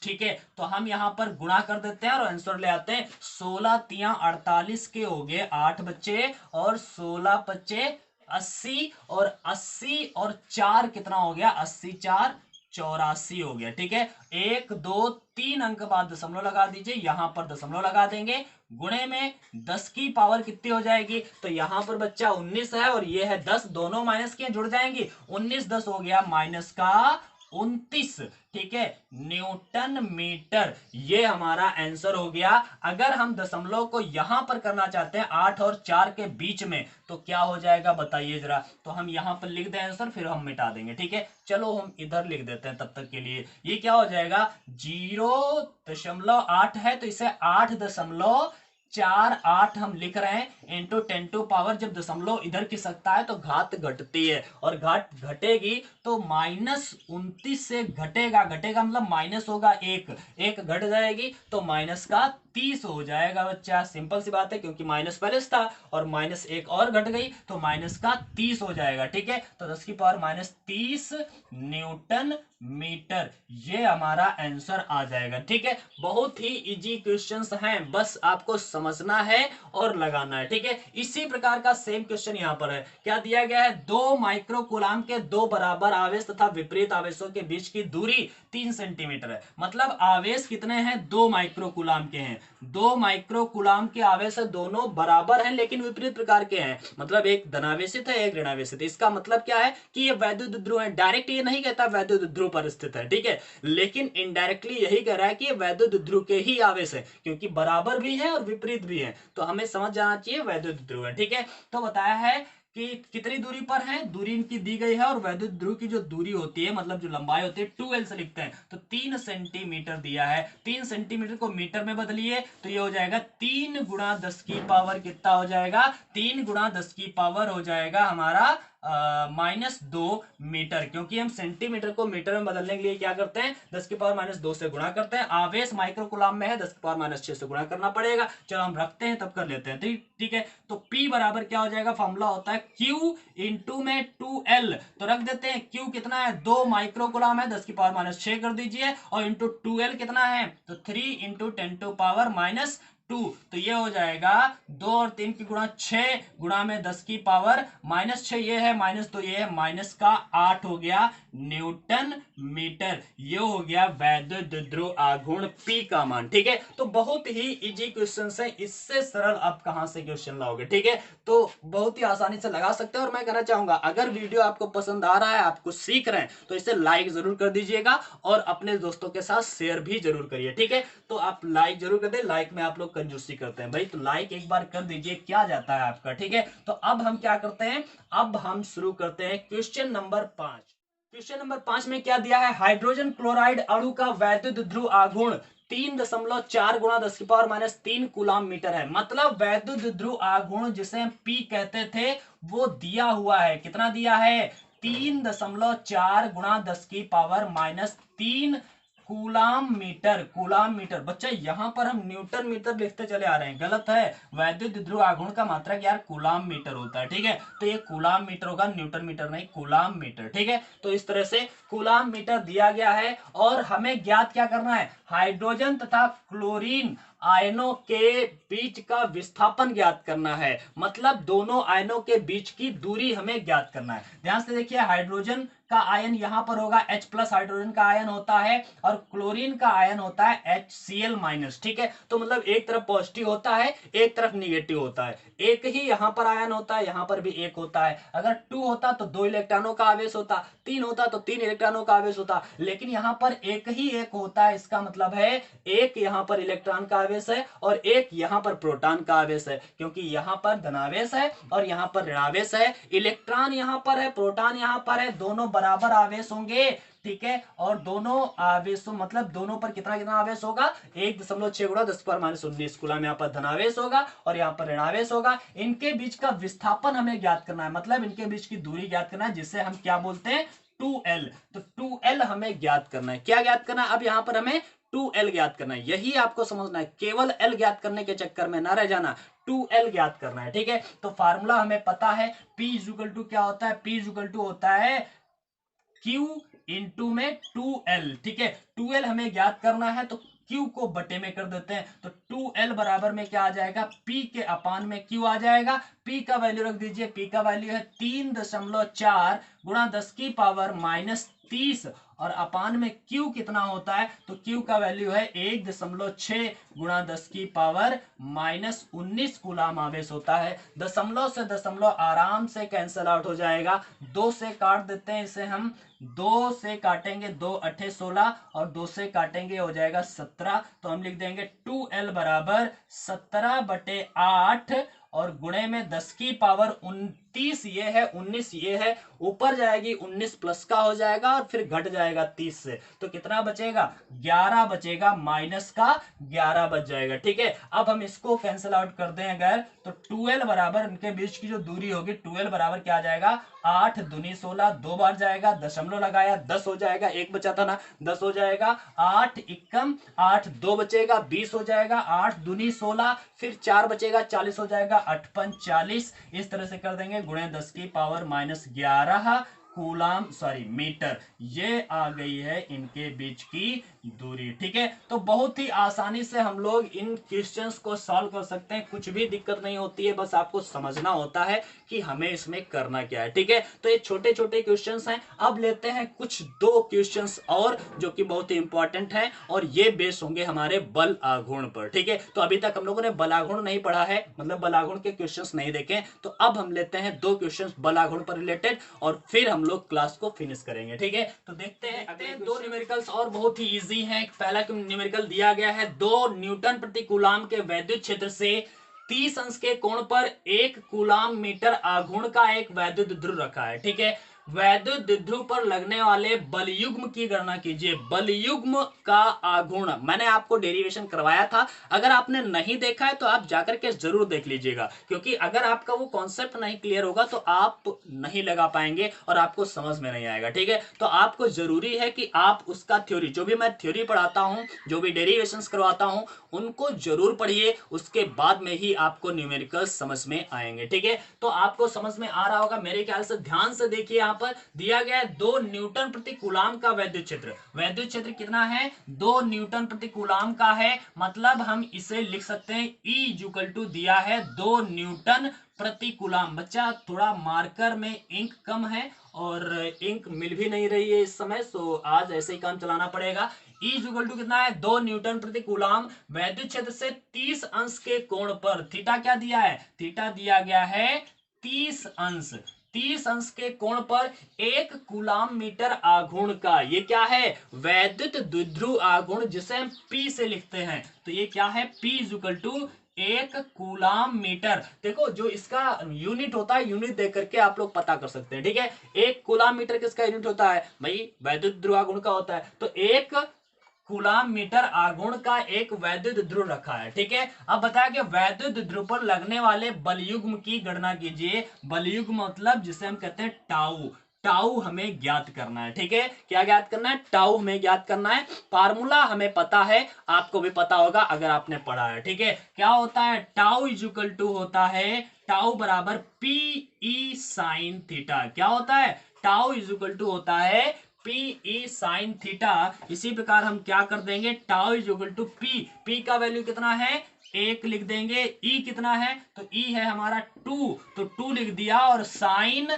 ठीक है। तो हम यहां पर गुणा कर देते हैं और आंसर ले आते हैं, 16 तिया 48 के हो गए 8 बच्चे और 16 बच्चे 80 और 80 और 4 कितना हो गया, 80 4 84 हो गया। ठीक है, 1 2 3 अंक बाद दशमलव लगा दीजिए, यहां पर दशमलव लगा देंगे, गुणे में 10 की पावर कितनी हो जाएगी, तो यहां पर बच्चा 19 है और ये है 10, दोनों माइनस के जुड़ जाएंगी, 19 10 हो गया माइनस का 29। ठीक है, न्यूटन मीटर, ये हमारा आंसर हो गया। अगर हम दशमलव को यहां पर करना चाहते हैं 8 और 4 के बीच में, तो क्या हो जाएगा बताइए जरा। तो हम यहां पर लिख दें आंसर, फिर हम मिटा देंगे। ठीक है, चलो हम इधर लिख देते हैं तब तक के लिए। ये क्या हो जाएगा, 0.8 है तो इसे 8.48 हम लिख रहे हैं, इंटू 10 टू पावर, जब दशमलव इधर की सकता है तो घात घटती है, और घात घटेगी तो -29 से घटेगा, घटेगा मतलब माइनस होगा, एक घट जाएगी तो माइनस का 30 हो जाएगा बच्चा। सिंपल सी बात है, क्योंकि माइनस पहले था और माइनस एक और घट गई तो माइनस का 30 हो जाएगा। ठीक है, तो 10 की पावर -30 न्यूटन मीटर, ये हमारा आंसर आ जाएगा। ठीक है, बहुत ही इजी क्वेश्चंस हैं, बस आपको समझना है और लगाना है। ठीक है, इसी प्रकार का सेम क्वेश्चन यहां पर है। क्या दिया गया है, 2 माइक्रोकूलाम के दो बराबर आवेश तथा विपरीत आवेशों के बीच की दूरी 3 सेंटीमीटर है। मतलब आवेश कितने हैं, 2 माइक्रोकूलाम के हैं, 2 माइक्रोकूलाम के आवेश दोनों बराबर हैं लेकिन विपरीत प्रकार के हैं, मतलब एक धनावेशित है एक ऋणावेशित। इसका मतलब क्या है कि ये वैद्युत ध्रुव है। डायरेक्ट ये नहीं कहता वैद्युत ध्रुव पर स्थित है, ठीक है, लेकिन इनडायरेक्टली यही कह रहा है कि ये वैद्युत ध्रुव के ही आवेश है, क्योंकि बराबर भी है और विपरीत भी है, तो हमें समझ जाना चाहिए वैद्युत ध्रुव है। ठीक है, तो बताया है कि कितनी दूरी पर है, दूरी इनकी दी गई है, और वैद्युत ध्रुव की जो दूरी होती है, मतलब जो लंबाई होती है 2L से लिखते हैं, तो 3 सेंटीमीटर दिया है। 3 सेंटीमीटर को मीटर में बदलिए तो ये हो जाएगा 3 गुणा 10 की पावर कितना हो जाएगा, 3 गुणा 10 की पावर हो जाएगा हमारा -2 मीटर, क्योंकि हम सेंटीमीटर को मीटर में बदलने के लिए क्या करते हैं, 10 की पावर -2 से गुणा करते हैं। आवेश माइक्रोकूलाम में है, 10 की पावर -6 से गुणा करना पड़ेगा। चलो हम रखते हैं तब कर लेते हैं। ठीक है, तो P बराबर क्या हो जाएगा, फॉर्मूला होता है Q इंटू में 2L, तो रख देते हैं Q कितना है, 2 माइक्रोकूलाम है, 10 की पावर -6 कर दीजिए, और इंटू 2L कितना है, तो 3 इंटू 10 टू पावर -2, तो ये हो जाएगा 2 और 3 की गुणा 6 गुणा में 10 की पावर -6, ये है -2, ये है -8 हो गया न्यूटन मीटर। ये हो गया वैद्युत ध्रुव आघूर्ण P का मान। ठीक है, तो बहुत ही इजी क्वेश्चन है, इससे सरल आप कहां से क्वेश्चन लाओगे। ठीक है, तो बहुत ही आसानी से लगा सकते हैं। और मैं कहना चाहूंगा, अगर वीडियो आपको पसंद आ रहा है, आपको सीख रहे हैं, तो इसे लाइक जरूर कर दीजिएगा और अपने दोस्तों के साथ शेयर भी जरूर करिए। ठीक है, तो आप लाइक जरूर कर दे, लाइक में आप लोग कंजूसी करते हैं भाई, तो लाइक एक बार कर दीजिए, क्या जाता है आपका। ठीक है, तो अब हम क्या करते हैं, अब हम शुरू करते हैं क्वेश्चन नंबर 5। क्वेश्चन नंबर 5 में क्या दिया है, हाइड्रोजन क्लोराइड अणु का वैद्युत ध्रुव आघूर्ण 3.4 गुणा 10 की पावर -3 कूलाम मीटर है। मतलब वैद्युत ध्रुव आघूर्ण जिसे हम P कहते थे, वो दिया हुआ है, कितना दिया है, 3.4 गुणा 10 की power -3 coulomb metre. Coulomb metre बच्चा, यहां पर हम न्यूटन मीटर लिखते चले आ रहे हैं, गलत है। वैद्युत ध्रुव आघूर्ण का मात्रक यार कूलाम मीटर होता है। ठीक है, तो ये कूलाम मीटर होगा, न्यूटन मीटर नहीं, कूलाम मीटर। ठीक है, तो इस तरह से कूलाम मीटर दिया गया है, और हमें ज्ञात क्या करना है, हाइड्रोजन तथा क्लोरीन आयनों के बीच का विस्थापन ज्ञात करना है, मतलब दोनों आयनों के बीच की दूरी हमें ज्ञात करना है। ध्यान से देखिए, हाइड्रोजन का आयन यहां पर होगा H+ हाइड्रोजन का आयन होता है, और क्लोरीन का आयन होता है HCl-। ठीक है, तो मतलब एक तरफ पॉजिटिव होता है, एक तरफ निगेटिव होता है। एक ही यहां पर आयन होता है, यहां पर भी एक होता है। अगर 2 होता तो 2 इलेक्ट्रॉनों का आवेश होता, 3 होता तो 3 इलेक्ट्रॉनों का आवेश होता, लेकिन यहां पर एक ही एक होता है। इसका मतलब है एक यहां पर इलेक्ट्रॉन का आवेश है और एक यहां पर प्रोटॉन का आवेश है, क्योंकि यहां पर धनावेश है और यहां पर ऋणावेश है। इलेक्ट्रॉन यहां पर है, प्रोटॉन यहां पर है, दोनों बराबर आवेश होंगे। ठीक है, और दोनों आवेशों मतलब दोनों पर कितना कितना आवेश होगा, 1.6 गुणा 10 पर -19 कूलम यहाँ पर धनावेश होगा और यहाँ पर ऋणावेश होगा। इनके बीच का विस्थापन हमें ज्ञात करना है, मतलब इनके बीच की दूरी ज्ञात करना है, जिसे हम क्या बोलते हैं, 2L। तो 2L हमें ज्ञात करना है। क्या ज्ञात करना है, अब यहां पर हमें 2L ज्ञात करना है, यही आपको समझना है, केवल L ज्ञात करने के चक्कर में ना रह जाना, 2L ज्ञात करना है। ठीक है, तो फार्मूला हमें पता है, P इक्वल टू क्या होता है, P इक्वल टू होता है Q इंटू में 2L। ठीक है, 2L हमें ज्ञात करना है, तो Q को बटे में कर देते हैं, तो 2L बराबर में क्या आ जाएगा, P के अपान में Q आ जाएगा। P का वैल्यू रख दीजिए, P का वैल्यू है 3.4 गुणा 10 की पावर -30 और अपान में Q कितना होता है, तो Q का वैल्यू है 1.6 गुणा 10 की पावर -19 कूलाम आवेश होता है। दशमलव से दशमलव आराम से कैंसल आउट हो जाएगा, 2 से काट देते हैं इसे हम, 2 से काटेंगे 2 अठे 16 और 2 से काटेंगे हो जाएगा 17, तो हम लिख देंगे 2L बराबर 17/8 और गुणे में 10 की पावर 29 ये है, 19 ये है, ऊपर जाएगी 19 प्लस का हो जाएगा और फिर घट जाएगा 30 से, तो कितना बचेगा 11 बचेगा, माइनस का 11 बच जाएगा। ठीक है, अब हम इसको कैंसिल आउट कर दें अगर, तो 2L बराबर इनके बीच की जो दूरी होगी 2L बराबर क्या आ जाएगा 8 दूनी 16, 2 बार जाएगा, दशमलव लगाया 10 हो जाएगा, एक बचा था ना 10 हो जाएगा, 8 एकम 8 2 बचेगा 20 हो जाएगा, 8 दूनी 16 फिर 4 बचेगा 40 हो जाएगा, 8 पंच 40, इस तरह से कर देंगे गुणे 10 की पावर -11 कूलाम मीटर, ये आ गई है इनके बीच की दूरी। ठीक है, तो बहुत ही आसानी से हम लोग इन क्वेश्चंस को सॉल्व कर सकते हैं, कुछ भी दिक्कत नहीं होती है, बस आपको समझना होता है कि हमें इसमें करना क्या है। ठीक है, तो ये छोटे छोटे क्वेश्चंस हैं। अब लेते हैं कुछ 2 क्वेश्चंस और जो कि बहुत ही इंपॉर्टेंट हैं और ये बेस होंगे हमारे बल आघूर्ण पर। ठीक है, तो अभी तक हम लोगों ने बल आघूर्ण नहीं पढ़ा है, मतलब बल आघूर्ण के क्वेश्चंस नहीं देखे, तो अब हम लेते हैं 2 क्वेश्चंस बल आघूर्ण पर रिलेटेड और फिर हम लोग क्लास को फिनिश करेंगे। ठीक है, तो देखते हैं अगले 2 न्यूमेरिकल्स और बहुत ही इजी है। पहला न्यूमेरिकल दिया गया है 2 न्यूटन प्रति कूलाम के वैद्युत क्षेत्र से 30 अंश के कोण पर 1 कूलाम मीटर आघूर्ण का एक वैद्युत ध्रुव रखा है। ठीक है, वैद्युत ध्रुव पर लगने वाले बलयुग्म की गणना कीजिए। बलयुग्म का आघूर्ण मैंने आपको डेरिवेशन करवाया था, अगर आपने नहीं देखा है तो आप जाकर के जरूर देख लीजिएगा, क्योंकि अगर आपका वो कॉन्सेप्ट नहीं क्लियर होगा तो आप नहीं लगा पाएंगे और आपको समझ में नहीं आएगा। ठीक है, तो आपको जरूरी है कि आप उसका थ्योरी, जो भी मैं थ्योरी पढ़ाता हूं, जो भी डेरिवेशन करवाता हूं, उनको जरूर पढ़िए, उसके बाद में ही आपको न्यूमेरिकल्स समझ में आएंगे। ठीक है, तो आपको समझ में आ रहा होगा मेरे ख्याल से, ध्यान से देखिए। यहां पर दिया गया है 2 न्यूटन प्रति कूलाम का वैद्युत क्षेत्र। वैद्युत क्षेत्र कितना है 2 न्यूटन प्रति कूलाम का है, मतलब हम इसे लिख सकते हैं E दिया है 2 न्यूटन प्रति कूलाम। बच्चा थोड़ा मार्कर में इंक कम है और इंक मिल भी नहीं रही है इस समय, सो आज ऐसे ही काम चलाना पड़ेगा। E कितना है 2 न्यूटन प्रति कूलाम वैद्युत क्षेत्र से 30 अंश के कोण पर, थीटा क्या दिया है, थीटा दिया गया है 30 अंश, 30 अंश के कोण पर 1 कूलाम मीटर आघूर्ण का, ये क्या है वैद्युत द्विध्रुव आघूर्ण, जिसे हम P से लिखते हैं, तो ये क्या है P = 1 कूलाम मीटर। देखो जो इसका यूनिट होता है, यूनिट देख करके आप लोग पता कर सकते हैं। ठीक है, 1 कूलाम मीटर किसका यूनिट होता है भाई, वैद्युत ध्रुव आघूर्ण का होता है, तो 1 कूलाम मीटर आघूर्ण का एक वैद्युत ध्रुव रखा है। ठीक है, अब बताया कि वैद्युत ध्रुव पर लगने वाले बलयुग्म की गणना कीजिए। बलयुग्म मतलब जिसे हम कहते हैं टाउ, टाउ हमें ज्ञात करना है। ठीक है, क्या ज्ञात करना है, टाउ हमें ज्ञात करना है। फार्मूला हमें पता है, आपको भी पता होगा अगर आपने पढ़ा है। ठीक है, क्या होता है, टाउ = होता है, टाउ बराबर PE sin थीटा। क्या होता है, टाउ = होता है PE sin थीटा। इसी प्रकार हम क्या कर देंगे, टाउ = P का वैल्यू कितना है 1 लिख देंगे, E कितना है, तो E है हमारा 2, तो 2 लिख दिया, और साइन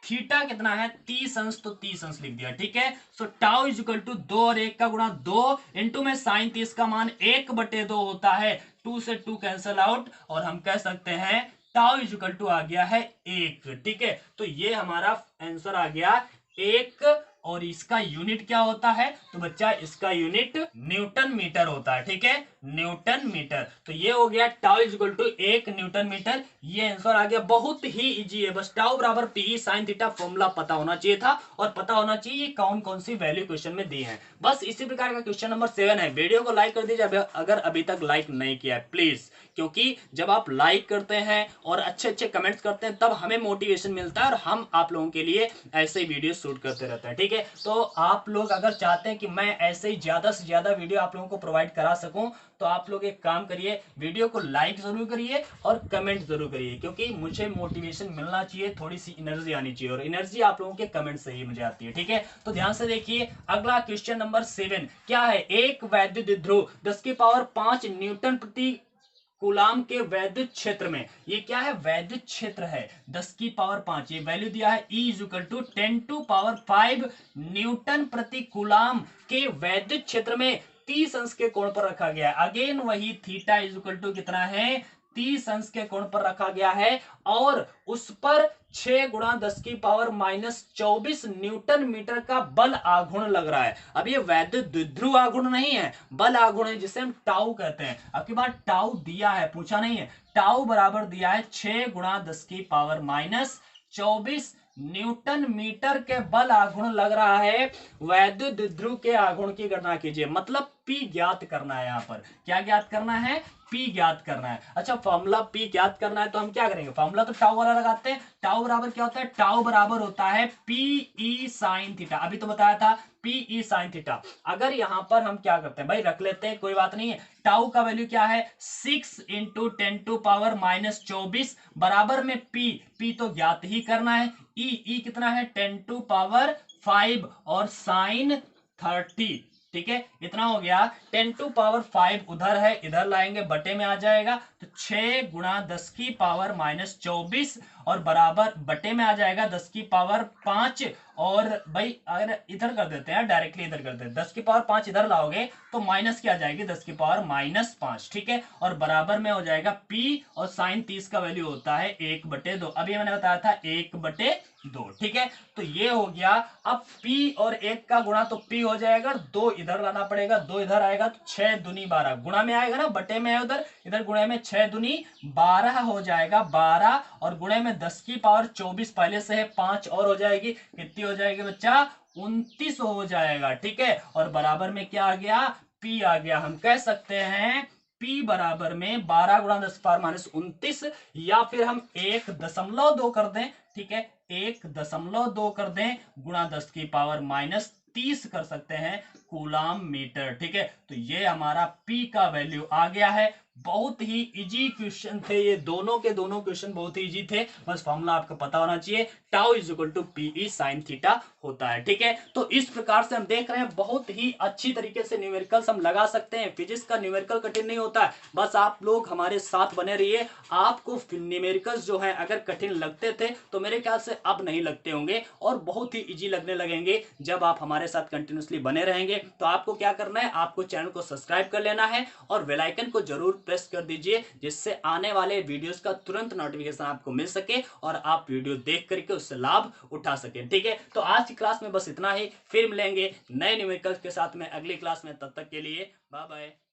थीटा कितना है 30 अंश, तो 30 अंश लिख दिया। ठीक है, सो टाउ = 2 और 1 का गुणा 2 इंटू में साइन 30 का मान 1/2 होता है, 2 से 2 कैंसल आउट और हम कह सकते हैं टाउ = आ गया है 1। ठीक है, तो ये हमारा आंसर आ गया 1, और इसका यूनिट क्या होता है, तो बच्चा इसका यूनिट न्यूटन मीटर होता है। ठीक है, न्यूटन मीटर, तो ये हो गया टाउ = 1 न्यूटन मीटर। ये आंसर आ गया, बहुत ही इजी है, बस टाउ बराबर PE sin थीटा फॉर्मूला पता होना चाहिए था, और पता होना चाहिए कौन कौन सी वैल्यू क्वेश्चन में दी है। बस इसी प्रकार का क्वेश्चन नंबर 7 है। वीडियो को लाइक कर दीजिए अगर अभी तक लाइक नहीं किया है प्लीज, क्योंकि जब आप लाइक करते हैं और अच्छे अच्छे कमेंट्स करते हैं तब हमें मोटिवेशन मिलता है और हम आप लोगों के लिए ऐसे ही वीडियो शूट करते रहते हैं। ठीक है, तो आप लोग अगर चाहते हैं कि मैं ऐसे ही ज्यादा से ज्यादा वीडियो आप लोगों को प्रोवाइड करा सकूं, तो आप लोग एक काम करिए, वीडियो को लाइक जरूर करिए और कमेंट जरूर करिए, क्योंकि मुझे मोटिवेशन मिलना चाहिए, थोड़ी सी एनर्जी आनी चाहिए, और एनर्जी आप लोगों के कमेंट से ही मुझे आती है। ठीक है, तो ध्यान से देखिए, अगला क्वेश्चन नंबर 7 क्या है, एक वैद्युत ध्रुव 10 की पावर 5 न्यूटन प्रति कूलाम के वैद्युत क्षेत्र में, ये क्या है, वैद्युत क्षेत्र है 10 की पावर 5, ये वैल्यू दिया है E is equal to 10 to power 5 newton प्रति कूलाम के वैद्युत क्षेत्र में 30 अंश के कोण पर रखा गया है। अगेन वही थीटा इज इक्वल टू कितना है, 30 अंश के कोण पर रखा गया है और उस पर 6 गुणा 10 की पावर -24 न्यूटन मीटर का बल आघूर्ण लग रहा है। अब ये वैद्युत द्विध्रुव आघूर्ण नहीं है, बल आघूर्ण है, जिसे हम टाउ कहते हैं। अब की बार टाउ दिया है, पूछा नहीं है, टाउ बराबर दिया है 6 गुणा 10 की पावर -24 न्यूटन मीटर के बल आघूर्ण लग रहा है। वैद्युत द्विध्रुव के आघूर्ण की गणना कीजिए, मतलब P ज्ञात करना है। यहां पर क्या ज्ञात करना है, P ज्ञात करना है। अच्छा, फॉर्मूला P ज्ञात करना है तो हम क्या करेंगे, फॉर्मूला तो टाउ वाला लगाते हैं। टाउ बराबर क्या होता है, टाउ बराबर होता है PE साइन थीटा। अभी तो बताया था PE साइन थीटा। अगर यहां पर हम क्या करते हैं भाई, रख लेते हैं, कोई बात नहीं है। टाउ का वैल्यू क्या है, 6 इंटू 10 टू पावर -24 बराबर में P तो ज्ञात ही करना है। E कितना है, 10 टू पावर 5 और साइन 30। ठीक है, इतना हो गया। 10 टू पावर 5 उधर है, इधर लाएंगे, बटे में आ जाएगा, तो 6 गुणा 10 की पावर -24 और बराबर बटे में आ जाएगा 10 की पावर 5। और भाई अगर इधर कर देते हैं, डायरेक्टली इधर कर देते हैं, 10 की पावर 5 इधर लाओगे तो माइनस क्या आ जाएगी, 10 की पावर -5। ठीक है, और बराबर में हो जाएगा P और साइन 30 का वैल्यू होता है 1/2। अभी मैंने बताया था 1/2। ठीक है, तो ये हो गया। अब P और 1 का गुणा तो P हो जाएगा, 2 इधर लाना पड़ेगा, 2 इधर आएगा तो 6 दूनी 12, गुणा में आएगा ना, बटे में है उधर, इधर गुणे में 6 दूनी 12 हो जाएगा, 12 और गुणे में 10 की पावर 24 पहले से है, 5 और हो जाएगी, कितनी हो जाएगी बच्चा, 29 हो जाएगा। ठीक है, और बराबर में क्या आ गया, P आ गया। हम कह सकते हैं P बराबर में 12 गुणा 10 पावर -29, या फिर हम 1.2 कर दें। ठीक है, 1.2 कर दें, गुणा 10 की पावर -30 कर सकते हैं कूलाम मीटर। ठीक है, तो ये हमारा P का वैल्यू आ गया है। बहुत ही इजी क्वेश्चन थे ये, दोनों के दोनों क्वेश्चन बहुत ही इजी थे, बस फॉर्मूला आपको पता होना चाहिए, tau is equal to PE sine theta होता है। ठीक है, तो इस प्रकार से हम देख रहे हैं बहुत ही अच्छी तरीके से न्यूमेरिकल्स हम लगा सकते हैं। फिजिक्स का न्यूमेरिकल कठिन नहीं होता है, बस आप लोग हमारे साथ बने रहिए। आपको न्यूमेरिकल्स जो है अगर कठिन लगते थे तो मेरे ख्याल से अब नहीं लगते होंगे और बहुत ही इजी लगने लगेंगे जब आप हमारे साथ कंटिन्यूसली बने रहेंगे। तो आपको क्या करना है, आपको चैनल को सब्सक्राइब कर लेना है और बेल आइकन को जरूर प्रेस कर दीजिए, जिससे आने वाले वीडियोस का तुरंत नोटिफिकेशन आपको मिल सके और आप वीडियो देख करके उससे लाभ उठा सके। ठीक है, तो आज की क्लास में बस इतना ही, फिर मिलेंगे नए न्यूमेरिकल्स के साथ में अगली क्लास में। तब तक के लिए बाय बाय।